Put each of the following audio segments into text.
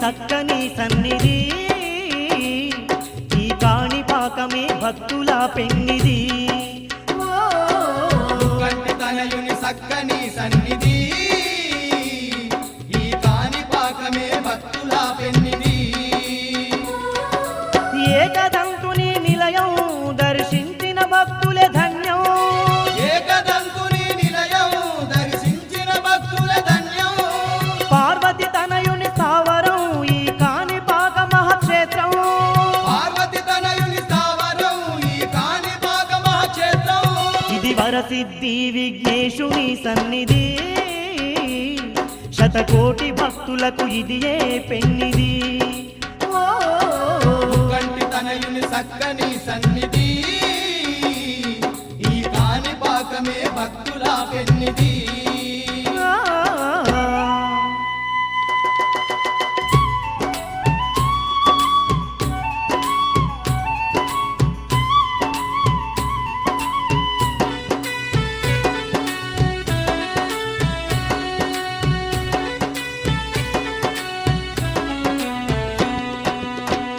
చక్కని సన్నిధి ఈ కాణిపాకమే భక్తుల పెన్నిది కంటి తనయుని చక్కని సన్నిధి ఈ కాణిపాకమే భక్తుల పెన్నిది ఏకదంతుని నిలయం దర్శించిన భక్తులే ధన్యం ఏకదంతుని నిలయం దర్శించిన భక్తుల ధన్యం పార్వతి తనయుని స్థావరం ఈ కాణిపాక మహాక్షేత్రం పార్వతి తనయుని స్థావరం ఈ కాణిపాక మహాక్షేత్రం ఇది వరసిద్ధి విఘ్నేశుని సన్నిధి శతకోటి భక్తులకు ఇదియే పెన్నిది కంటి తనయుని చక్కని సన్నిధి ఈ కాణిపాకమే భక్తుల పెన్నిది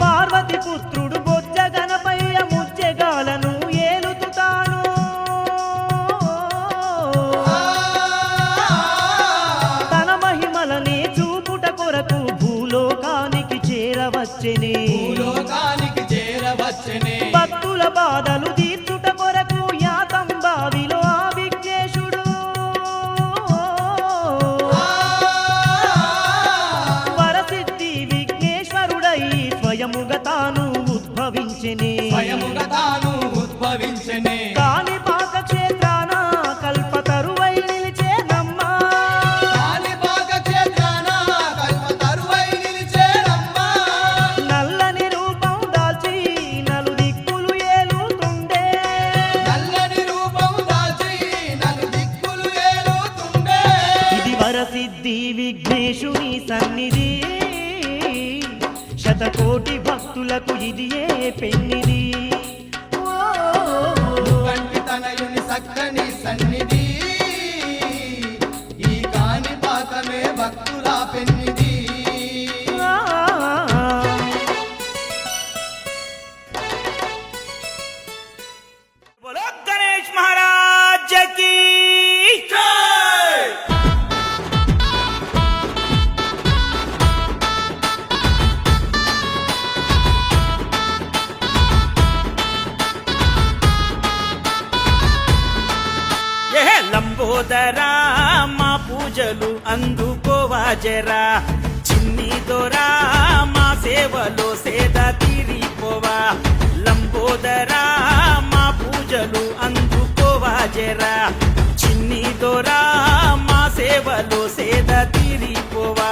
పార్వతి పుత్రుడు బొజ్జ గణపయ్య ముజ్జగాలను ఏలుతుతాను తన మహిమలనే చూపుట కొరకు భూలోకానికి చేరవచ్చెనే భూలోకానికి చేరవచ్చెనే భక్తుల బాధలు తీర్చుట కొరకు యాతం బావిలో ఆ విఘ్నేశుడు వరసిద్ధి విఘ్నేశ్వరుడై స్వయముగా తాను ఉద్భవించెనే స్వయముగా తాను ఉద్భవించెనే కాణిపాక క్షేత్రాన కల్పతరువై నిలిచేనమ్మా కాణిపాక క్షేత్రాన కల్పతరువై నిలిచేనమ్మా నల్లని రూపం దాల్చి నలు దిక్కులు ఏలుతుండే నల్లని రూపం దాల్చి నలుదిక్కులు ఏలుతుండే ఇది వరసిద్ధి విఘ్నేశుని సన్నిధి శతకోటి భక్తులకు ఇదియే పెన్నిది కంటి తనయుని చక్కని సన్నిధి ఈ కాణిపాకమే భక్తుల పెన్నిది बोलो गणेश महाराज की ఏ లంబోదరా మా పూజలు అందుకోవా జరా చిన్ని దొరా మా సేవలో సేద తీరిపోవా లంబోదరా మా పూజలు అందుకోవా జరా చిన్ని దొరా మా సేవలో సేద తీరిపోవా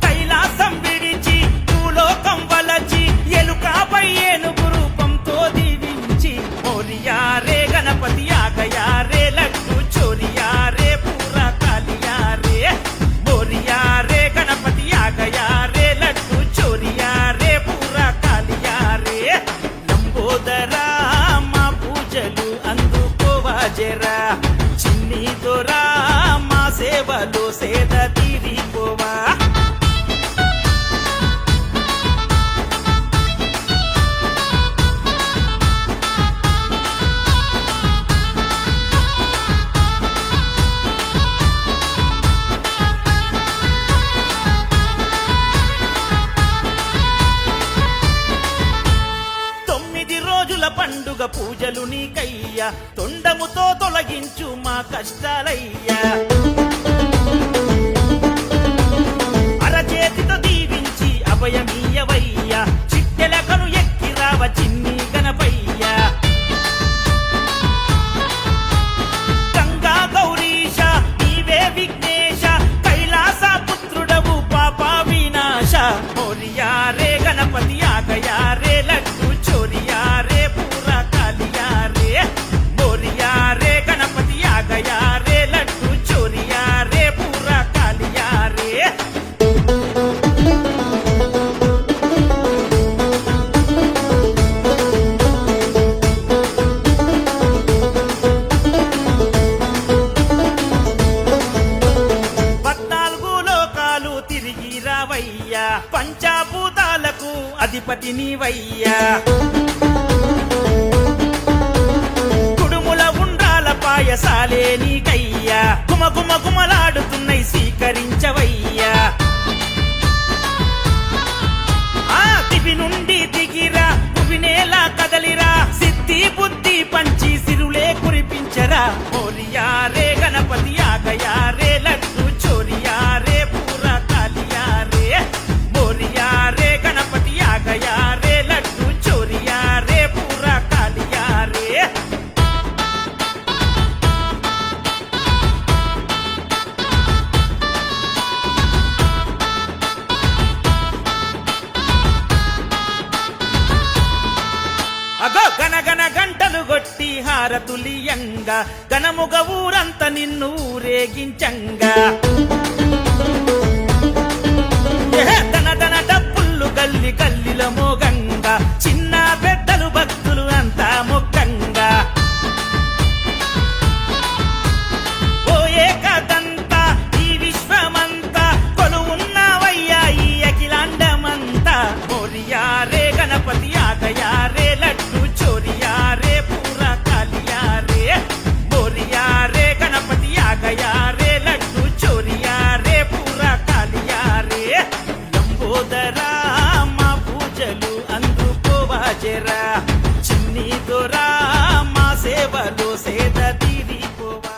కైలాసం విడిచి భూలోకం వలచి ఎలుకపై ఏనుగు రూపంతో దీవించి మోరియా రే గణపతి ఆగయా రే లడ్డు చోరియా రే పూరా కాలియా రే మోరియా రే గణపతి ఆగయా రే లడ్డు చోరియా రే పూరా కాలియా రే లంబోదరా మా పూజలు అందుకోవా జరా చిన్ని దొరా మా సేవలో సేద తీరిపోవా పండుగ పూజలు నీకయ్యా తొండముతో తొలగించు మా కష్టాలయ్యా అరచేతితో దీవించి అభయమీయవయ్యా చిట్టెలకను ఎక్కిరావ చిన్ని గణపయ్యా గంగా గౌరీశ నీవే విఘ్నేశ కైలాస పుత్రుడవు పాప వినాశ మోరియా రే గణపతి ఆగయా రే లడ్డు చోరియా రే పూరా కాలియా రే మోరియా రే గణపతి ఆగయా రే లడ్డు చోరియా రే పూరా కాలియా రే పంచమహాభూతాలకు అధిపతి నీవయ్యా కుడుముల ఉండ్రాల పాయసాలే నీకయ్యా గుమగుమలాడుతున్నై స్వీకరించవయ్యా ఆ దివి నుండి దిగిరా భువినేలా కదలిరా సిద్ధి బుద్ధి పంచి సిరులే కురిపించరా మోరియా రే గణపతి ఆగయా రే లడ్డు చోరియా రే పూరా కాలియా రే మోరియా రే గణపతి ఆగయా రే లడ్డు చోరియా రే పూరా కాలియా రే అగో గనగన గంటలు గొట్టి హారతులియంగా గనముగ ఊరంత నిన్ను ఊరేగించంగా దన డప్పుళ్ళు గల్లి గల్లిలో మోగంగా చిన్న పెద్దలు భక్తులు అంతా మొక్కంగా ఓ ఏకదంతా ఈ విశ్వమంతా కొలువున్నవయ్యా ఈ అఖిలాండమంతా మోరియా రే గణపతి ఆగయా రే లడ్డు చోరియా రే పూరా కాలియా రే మోరియా రే గణపతి ఆగయా రే లడ్డు చోరియా రే పూరా కాలియా రే లంబోదరా మా పూజలు అందుకోవాజరా చిన్ని దొరా మా సేవలో సేద తీరిపోవా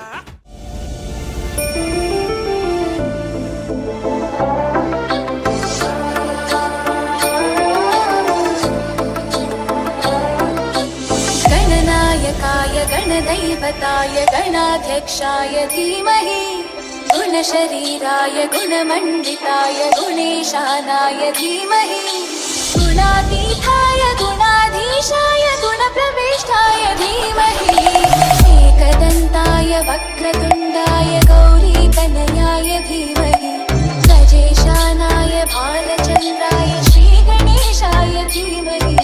गणनायकाय गणदैवताय गणाध्यक्षाय धीमहि गुणशरीराय गुणमण्डिताय गुणेशानाय धीमहि गुणातीताय गुणाधीशाय गुणप्रविष्टाय धीमहि एकदन्ताय वक्रतुण्डाय गौरीतनयाय धीमहि गजेशानाय भालचन्द्राय श्रीगणेशाय धीमहि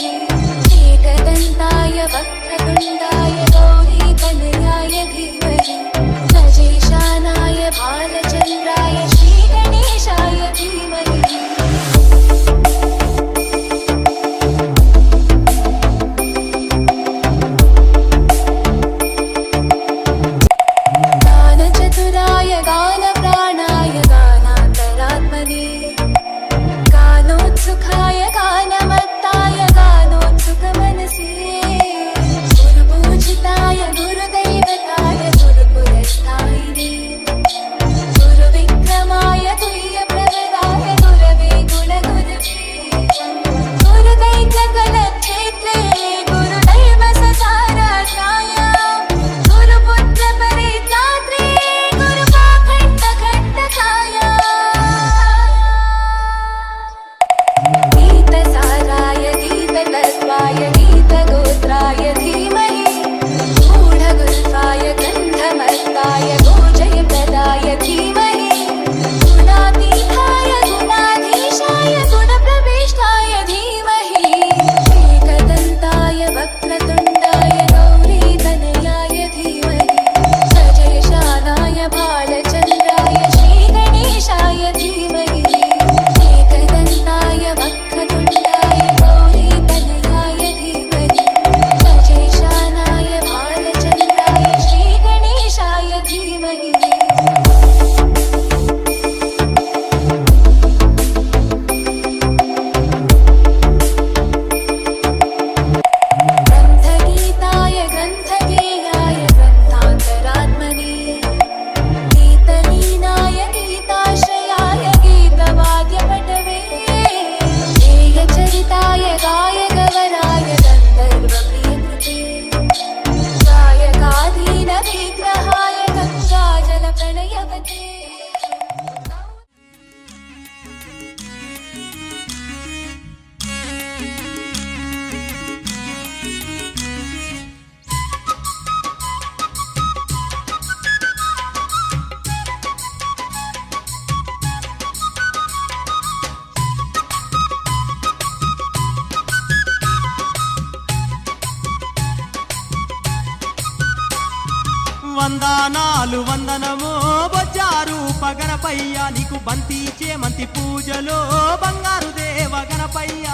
एकदन्ताय वक्रतुण्डाय गौरीतनयाय धीमहि गजेशानाय भालचन्द्राय श्रीगणेशाय धीमहि गानचतुराय गानप्राणाय गानान्तरात्मने गानोत्सुकाय गानमत्ताय गानोत्सुकमनसे गुरुपूजिताय गुरुदैवताय गुरुपुरस्तायिने गुरुविक्रमाय तुल्यप्रवराय गुरवे गुणगुरवे गुरुदैत्यकुलक्षेत्रे गुरुदैवससाराध्याय गुरुपुत्रपरित्रात्रे गुरुपाखण्डखण्डकाय गीतसाराय गीततत्त्वाय गीतगोत्राय धीमहि गूढगुल्फाय गन्धमत्ताय गोजयप्रदाय धीमहि गुणातीताय गुणाधीशाय गुणप्रविष्टाय धीमहि एकदन्ताय वक्रतुण्डाय गौरीतनयाय धीमहि गजेशानाय भालचन्द्राय श्रीगणेशाय धीमहि एकदन्ताय वक्रतुण्डाय गौरीतनयाय धीमहि गजेशानाय भालचन्द्राय श्रीगणेशाय धीमहि ग्रन्थगीताय ग्रन्थगेयाय ग्रन्थान्तरात्मने गीतलीनाय गीताश्रयाय गीतवाद्यपटवे गेयचरिताय गायगवराय गन्धर्वप्रियकृते गायकाधीनविग्रहाय गङ्गाजलप्रणयवते వందనాలు వందనమో బొజ్జారు రూప గణపయ్య నీకు బంతి చేమంతి పూజలో బంగారు దేవ గణపయ్య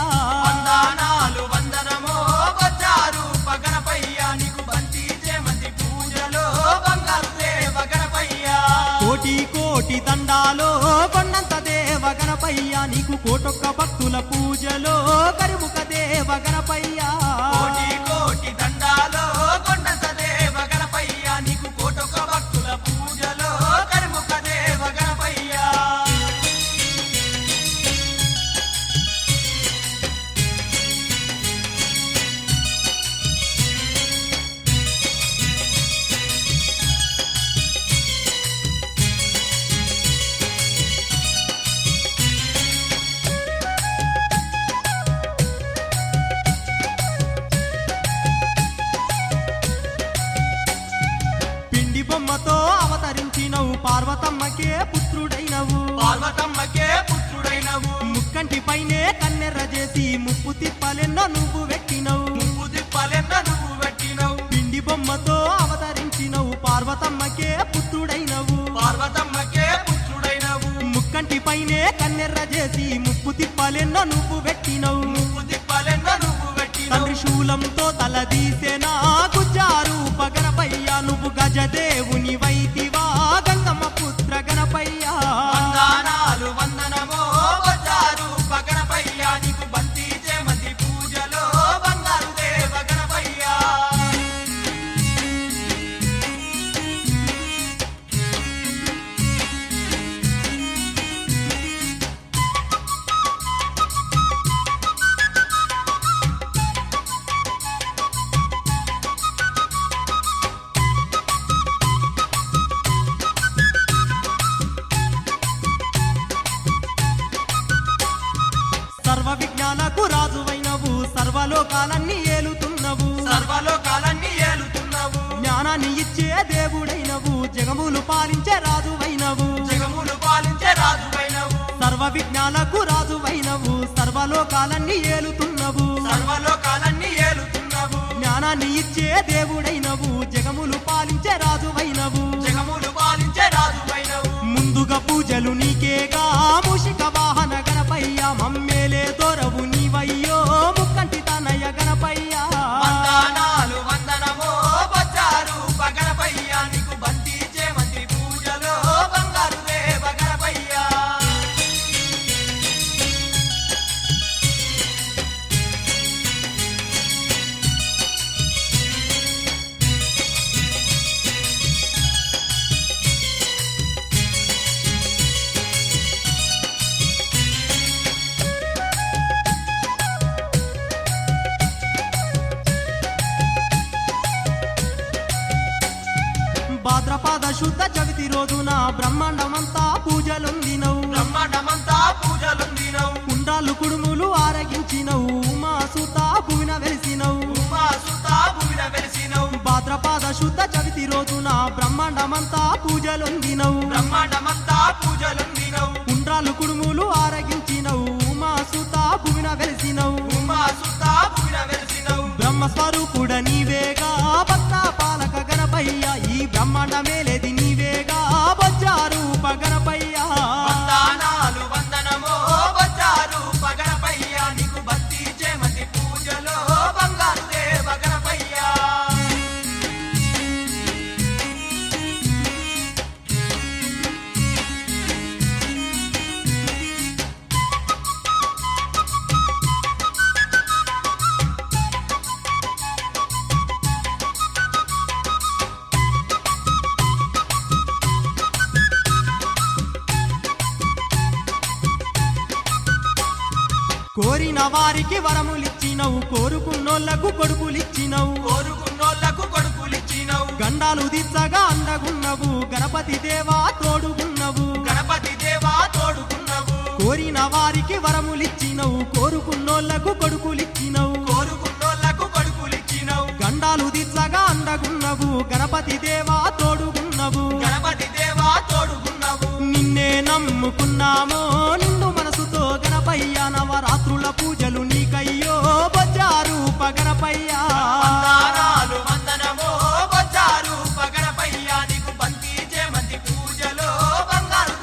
వందనాలు వందనమో బొజ్జారు గణపయ్య నీకు బంతి చేమంతి పూజలో బంగారు దేవ గణపయ్య కోటి కోటి దండాలో కొండంత దేవ గణపయ్య నీకు కోటొక్క భక్తుల పూజలో కరుముఖ దేవ గణపయ్య కోటి కోటి దండాలో కొండంత దేవ గణపయ్య నీకు కోటొక్క భక్తుల పూజలో కరిముఖ దేవ గణపయ్య పిండి బొమ్మతో అవతరించినవు పార్వతమ్మకే పుత్రుడైనవు పార్వతమ్మకే పుత్రుడైనవు ముక్కంటి పైనే కన్నెర్ర చేసి ముప్పు తిప్పలెన్నో నువ్వు పెట్టినవు ముప్పు తిప్పలెన్న నువ్వు పెట్టినవు పిండి బొమ్మతో అవతరించినవు పార్వతమ్మకే పుత్రుడైనవు పార్వతమ్మకే పుత్రుడైనవు ముక్కంటి పైనే కన్నెర్ర చేసి ముప్పు తిప్పలెన్నో నువ్వు పెట్టినవు ముప్పు తిప్పలెన్న నువ్వు పెట్టినవు తండ్రి శూలంతో తలదీసెనా గుజ్జారు గణపయ్య నువ్వు గజదేవుని వైతివా గంగమ్మ పుత్ర గణపయ్య వందనాలు వందనమో బొజ్జారు గణపయ్య నీకు బంతి చేమంతి పూజలో బంగారు దేవ గణపయ్య సర్వ విజ్ఞానకు రాజువైనవు సర్వలోకాలన్నీ ఏలుతున్నవు సర్వలోకాలన్నీ ఏలుతున్నావు జ్ఞానాన్ని ఇచ్చే దేవుడైనవు జగములు పాలించే రాజువైనవు జగములు పాలించే రాజువైనవు సర్వ విజ్ఞానకు రాజువైనవు సర్వలోకాలన్నీ ఏలుతున్నవు సర్వలోకాలన్నీ ఏలుతున్నావు జ్ఞానాన్ని ఇచ్చే దేవుడైనవు జగములు పాలించే రాజువైనవు జగములు పాలించే రాజువైనవు ముందుగా పూజలు నీకేగా మూషిక వాహన గణపయ్య మమ్మేలే దొరవు నీవయ్యో ముక్కంటి తనయ గణపయ్య వందనాలు వందనమో బొజ్జారు గణపయ్య నీకు బంతి చేమంతి పూజలో బంగారు దేవ గణపయ్య భాద్రపాద శుద్ధ చవితి రోజున బ్రహ్మాండమంతా పూజలొందినవు బ్రహ్మాండమంతా పూజలుందినవు కుండాలు కుడుములు ఆరగించినవు మా సుత భూమిన వెలిసినవు ఉమాసుతా భూమిన వెలిసినవు భాద్రపాద శుద్ధ చవితి రోజున బ్రహ్మాండమంతా పూజలొందినవు బ్రహ్మాండమంతా పూజలుందినవు కుండ్రాలు కుడుములు ఆరగించినవు మా సుత భూమిన వెలిసినవు ఉమాసుతా భూమిన వెలిసినవు బ్రహ్మస్వరూపుడ నీవేగా భక్త పాలక గణపయ్య ఈ బ్రహ్మాండ మేలేది నీవేగా బొజ్జారు గణపయ్య వందనాలు వందనమో బొజ్జారు గణపయ్య నీకు బంతి చేమంతి పూజలో బంగారు దేవ గణపయ్య కోరిన వారికి వరములిచ్చినవు కోరుకున్నోళ్లకు కొడుకులిచ్చినవు కోరుకున్నోళ్లకు కొడుకులిచ్చినవు గండాలు దిచ్చగా అండగున్నవు గణపతి దేవా తోడుగున్నవు గణపతి దేవా తోడుకున్నవు కోరిన వారికి వరములిచ్చినవు కోరుకున్నోళ్లకు కొడుకులిచ్చినవు కోరుకున్నోళ్లకు కొడుకులిచ్చినవు గండాలు దిచ్చగా అండగున్నవు గణపతి దేవా తోడుగున్నవు గణపతి దేవా తోడుకున్నవు నిన్నే నమ్ముకున్నామో నిన్ను మనసుతో గణపయ్య నవరాత్రుల పూజలు నీకయ్యో బొజ్జారు గణపయ్య వందనాలు వందనమో బొజ్జారు గణపయ్య నీకు బంతి చేమంతి పూజలో బంగారు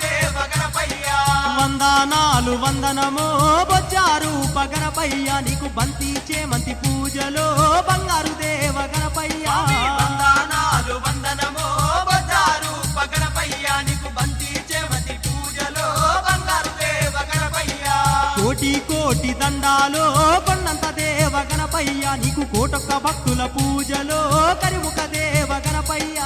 వందనమో బొజ్జారు గణపయ్య నీకు బంతి చేమంతి పూజలో బంగారు దేవ గణపయ్య స్వామి వందనాలు వందనమో బజారు గణపయ్య నీకు బంతి చేమతి పూజలో బంగారు దేవ గణపయ్య కోటి కోటి దండాలో కొండంత దేవ గణపయ్య నీకు కోటొక్క భక్తుల పూజలో కరిముఖ దేవ గణపయ్య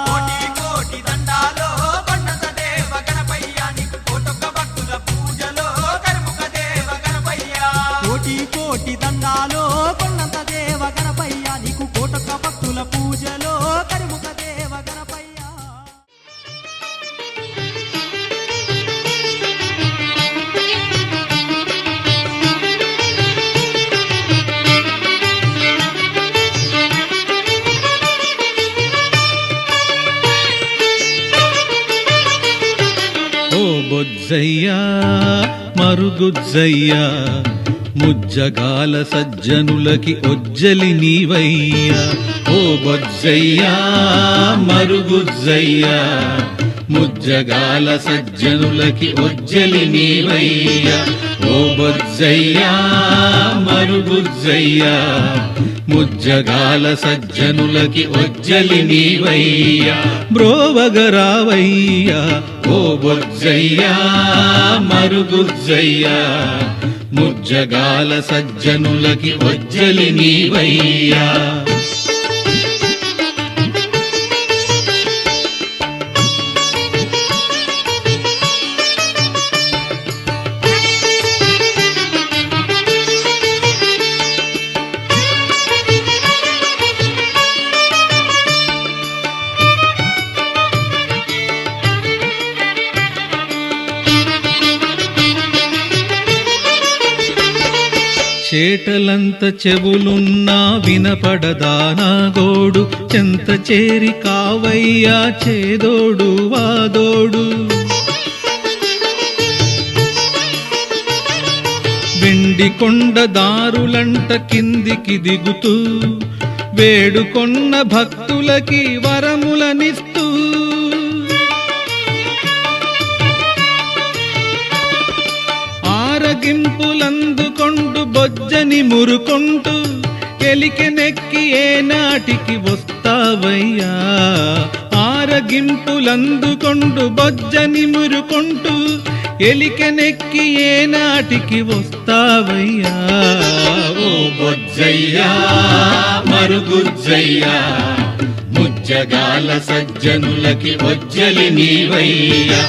కోటి కోటి దండాలో కొండంత దేవ గణపయ్య నీకు కోటొక్క భక్తుల పూజలో కరుముఖ దేవ గణపయ్య కోటి కోటి దండాలో కొండంత దేవ గణపయ్య నీకు కోటొక్క భక్తుల పూజలో కరిముఖ దేవ గణపయ్య ఓ బొజ్జయ్యా మరుగుజ్జయ్యా ముజ్జగాల సజ్జనులకి ఒజ్జలి నీవయ్యా ఓ బొజ్జయ్యా మరుగుజ్జయ్యా ముజ్జగాల సజ్జనులకి ఒజ్జలి నీవయ్యా ఓ బొజ్జయ్యా మరుగుజ్జయ్యా ముజ్జగాల సజ్జనులకి ఒజ్జలి నీవయ్యా బ్రోవగరావయ్యా ఓ బొజ్జయ్యా మరుగుజ్జయ్యా ముజ్జగాల సజ్జనులకి ఒజ్జలి నీవయ్యా చేటలంత చెవులున్నా వినపడదానా గోడు చెంత చేరి కావయ్యా చేదోడు వాదోడు వెండి కొండ దారులంట కిందికి దిగుతూ వేడుకొన్న భక్తులకి వరములనిస్తూ ఆరగింపులందుకొండు బొజ్జని మురుకొంటూ ఎలికెనెక్కి ఏనాటికి వస్తావయ్యా ఆరగింపులందుకొండు బొజ్జని మురుకొంటూ ఎలికెనెక్కి ఏనాటికి వస్తావయ్యా ఓ బొజ్జయ్యా మరుగుజ్జయ్యా ముజ్జగాల సజ్జనులకి ఒజ్జలి నీవయ్యా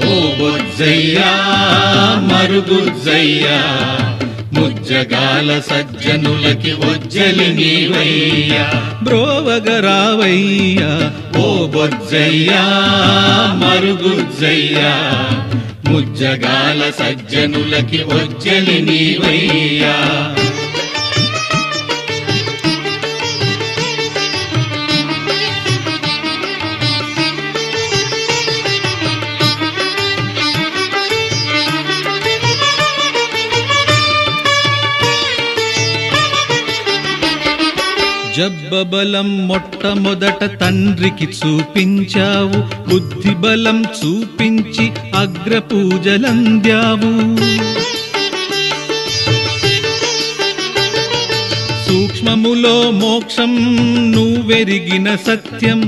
ఓ బొజ్జయ్యా మరుగుజ్జయ్యా ముజ్జగాల సజ్జనులకి ఒజ్జలి నీవయ్యా బ్రోవగరావయ్యా ఓ బొజ్జయ్యా మరుగుజ్జయ్యా ముజ్జగాల సజ్జనులకి ఒజ్జలి నీవయ్యా జబ్బబలం మొట్టమొదట తండ్రికి చూపించావు బుద్ధి బలం చూపించి అగ్రపూజలంద్యావు సూక్ష్మములో మోక్షం నువ్వెరిగిన సత్యం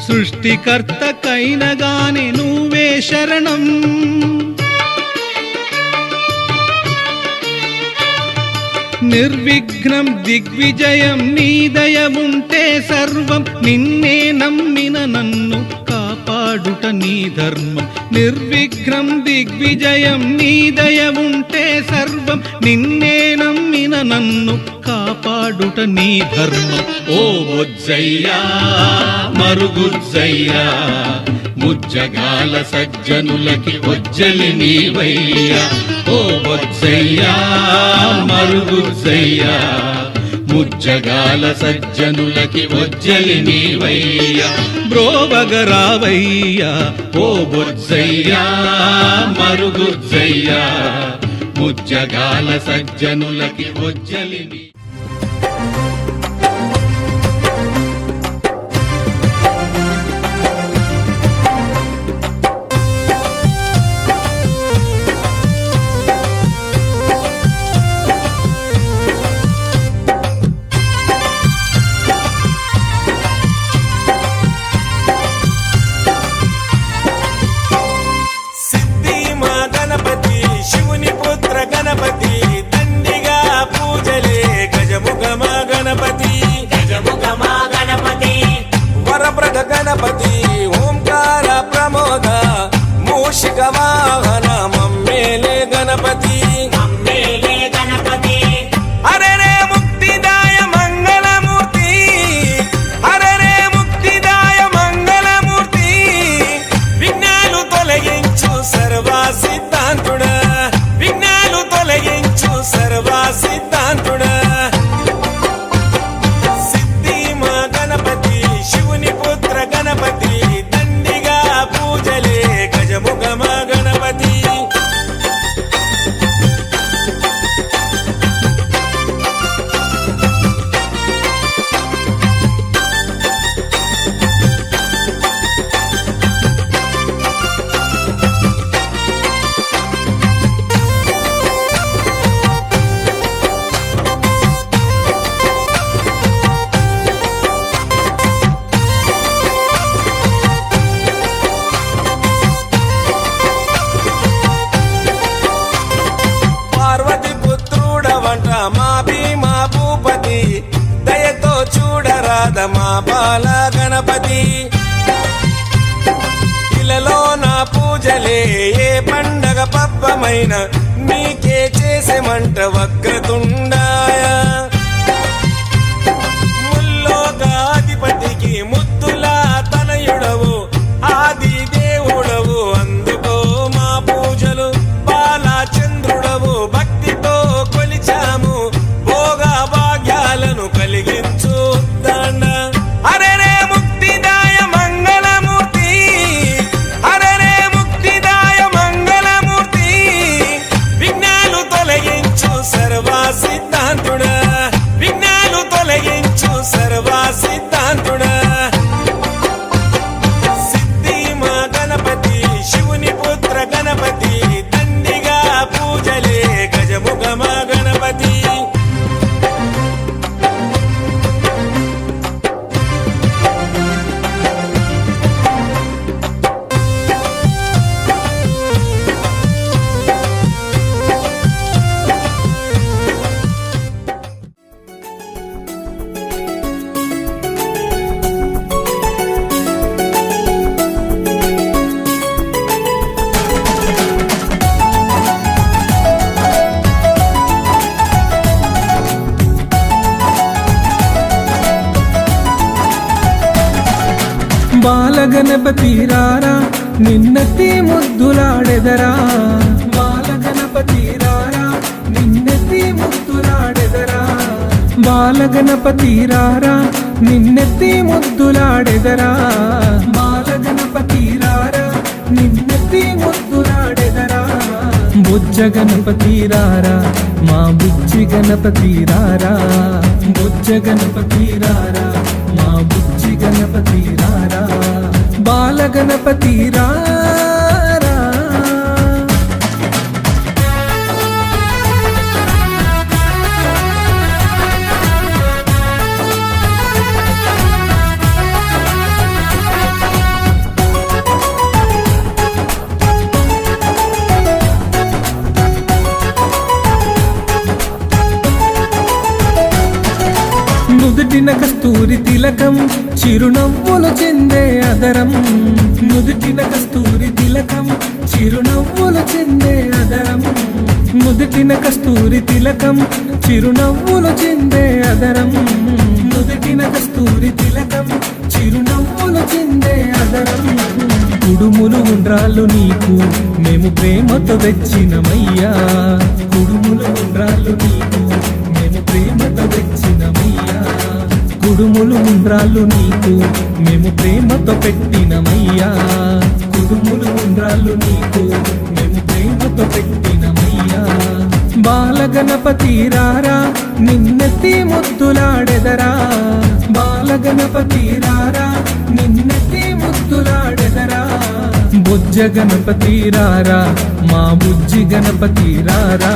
సృష్టికర్తకైన గాని నువ్వే శరణం నిర్విఘ్నం దిగ్విజయం నీ దయ ఉంటే సర్వం నిన్నే నమ్మిన నన్ను కాపాడుట నీ ధర్మం నిర్విఘ్నం దిగ్విజయం నీ దయ ఉంటే సర్వం నిన్నే నమ్మిన నన్ను కాపాడుట నీ ధర్మం ఓ బొజ్జయ్యా మరుగుజ్జయ్యా ముజ్జగాల సజ్జనులకి ఒజ్జలి నీవయ్యా ఓ బొజ్జయ్యా మరుగుజ్జయ్యా ముజ్జగాల సజ్జనులకి ఒజ్జలి నీవయ్యా బ్రోవగరావయ్యా ఓ బొజ్జయ్యా మరుగుజ్జయ్యా ముజ్జగాల సజ్జనులకి ఒజ్జలి నీ సిద్ధాంతుడా సిద్ధి మా గణపతి శివుని పుత్ర గణపతి దండిగా పూజలే గజముఖ మా గణపతి పార్వతి పుత్రుడవంట మా భీమా భూపతి దయతో చూడరాద మా బాల గణపతి ఇలలో నా పూజలే ఏ పండగ పబ్బమైన నీకే చేసేమంట వక్రతుండాయ ముల్లోకాధిపతికి ముద్దులా తనయుడవు ఆది దేవుడవు అందుకో మా పూజలు బాలచంద్రుడవు భక్తితో కొలిచాము భోగ భాగ్యాలను కలిగించు దండ అరే రే ముక్తిదాయ మంగళమూర్తి అరే రే ముక్తిదాయ మంగళమూర్తి విఘ్నాలు తొలగించు సర్వ సిద్ధాంతుడా విఘ్నాలు తొలగించు సర్వ సిద్ధాంతుడా సిద్ధి మా గణపతి శివుని పుత్ర గణపతి దండిగా పూజలే గజముఖ మా గణపతి బాలగణపతి రారా నిన్నెత్తి ముద్దులాడెదరా బాలగణపతి రారా నిన్నెత్తి ముద్దులాడెదరా బాలగణపతి రారా నిన్నెత్తి ముద్దులాడెదరా బాలగణపతి రారా నిన్నెత్తి ముద్దులాడెదరా బుజ్జ గణపతి రారా మా బుజ్జి గణపతి రారా బుజ్జ గణపతి రారా మా బుజ్జి గణపతి రారా బాల గణపతి రారా నుదుటిన కస్తూరి తిలకం చిరునవ్వులు చెందే అదరం నుదుటిన కస్తూరి తిలకం చిరునవ్వులు చెందే అదరం నుదుటిన కస్తూరి తిలకం చిరునవ్వులు చెందే అదరం నుదుటిన కస్తూరి తిలకం చిరునవ్వులు చెందే అదరం కుడుములు ఉండ్రాళ్ళు నీకు మేము ప్రేమతో తెచ్చినమయ్యా కుడుములు ఉండ్రాళ్ళు నీకు మేము ప్రేమతో తెచ్చినమయ్యా కుడుములు ఉండ్రాళ్ళు నీకు మేము ప్రేమతో పెట్టినమయ్యా కుడుములు ఉండ్రాళ్ళు నీకు మేము ప్రేమతో పెట్టినమయ్యా బాలగణపతి రారా నిన్నెత్తి ముద్దులాడెదరా బాలగణపతి రారా నిన్నెత్తి ముద్దులాడెదరా బుజ్జ గణపతి రారా మా బుజ్జి గణపతి రారా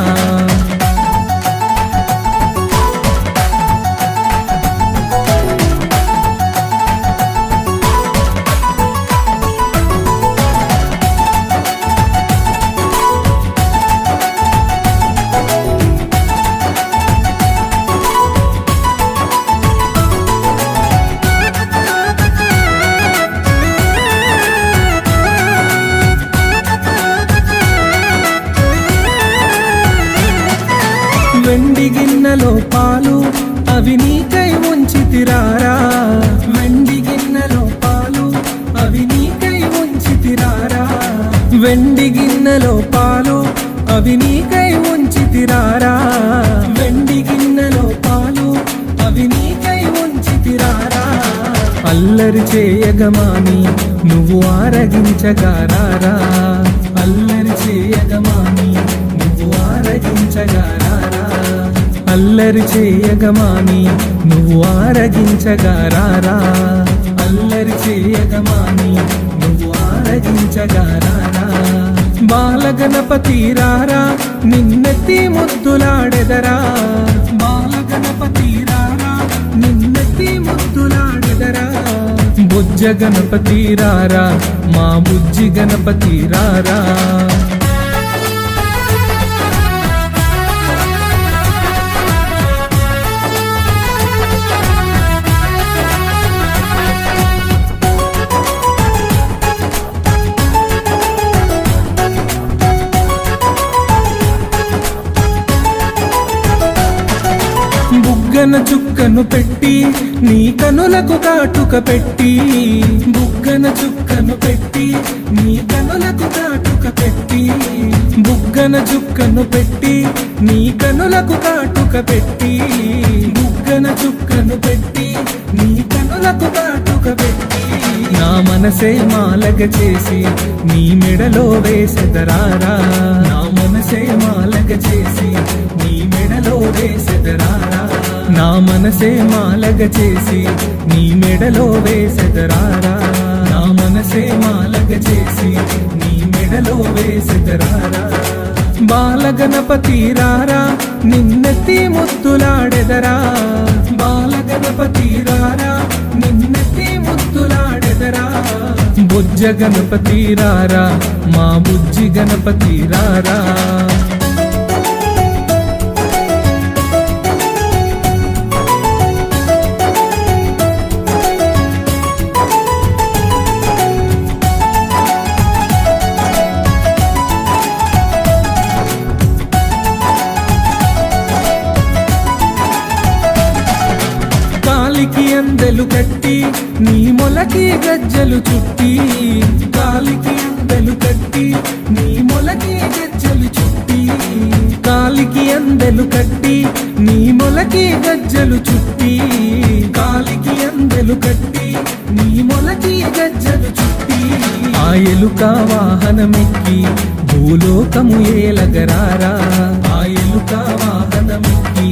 వెండి గిన్నెలో పాలు అవి నీకై ఉంచితిరారా వెండి గిన్నెలో పాలు అవి నీకై ఉంచితిరారా వెండి గిన్నెలో పాలు అవి నీకై ఉంచితిరారా వెండి గిన్నె అల్లరి చేయగమాని నువ్వు ఆరగించగారారా అల్లరి చేయగమాని నువ్వు ఆరగించగారారా అల్లరి చేయగమాని నువ్వు ఆరగించగారారా అల్లరి చేయగమాని నువ్వు ఆరగించగారారా బాలగణపతి రారా నిన్నెత్తి ముద్దులాడెదరా బాలగణపతి రారా నిన్నెత్తి ముద్దులాడెదరా బుజ్జ గణపతి రారా మా బుజ్జి గణపతి రారా బుగ్గన చుక్కను పెట్టి నీ కనులకు కాటుక పెట్టి బుగ్గన చుక్కను పెట్టి నీ కనులకు కాటుక పెట్టి బుగ్గన చుక్కను పెట్టి నీ కనులకు కాటుక పెట్టి బుగ్గన చుక్కను పెట్టి నీ కనులకు కాటుక పెట్టి నా మనసే మాలగ చేసి నీ మెడలో వేసెదరారా నా మనసే మాలగ చేసి నీ మెడలో వేసెదరారా నా మనసే మాలగ చేసి నీ మెడలో వేసెదరారా నా మనసే మాలగ చేసి నీ మెడలో వేసెదరారా బాలగణపతి రారా నిన్నెత్తి ముద్దులాడెదరా బాలగణపతి రారా నిన్నెత్తి ముద్దులాడెదరా బుజ్జ గణపతి రారా మా బుజ్జి గణపతి రారా కాలికి అందెలు కట్టి నీ మొలకి గజ్జలు చుట్టి కాలికి అందెలు కట్టి నీ మొలకి గజ్జలు చుట్టి కాలికి అందెలు కట్టి నీ మొలకి గజ్జలు చుట్టి కాలికి అందెలు కట్టి నీ మొలకి గజ్జలు చుట్టి ఆ ఎలుక వాహనమెక్కి భూలోకము ఏలగరారా ఆ ఎలుక వాహనమెక్కి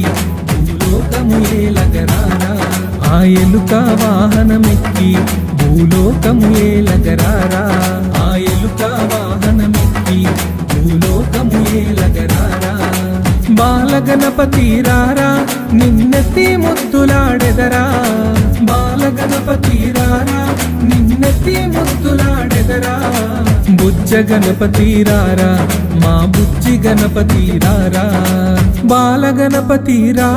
భూలోకము ఏలగరారా ఆ ఎలుక వాహనమెక్కి భూలోకము ఏలగరారా ఆ ఎలుక వాహనమెక్కి భూలోకము ఏలగరారా బాలగణపతి రారా నిన్నెత్తి ముద్దులాడెదరా బాలగణపతి రారా నిన్నెత్తి ముద్దులాడెదరా బుజ్జ గణపతి రారా మా బుజ్జి గణపతి రారా బాలగణపతి రా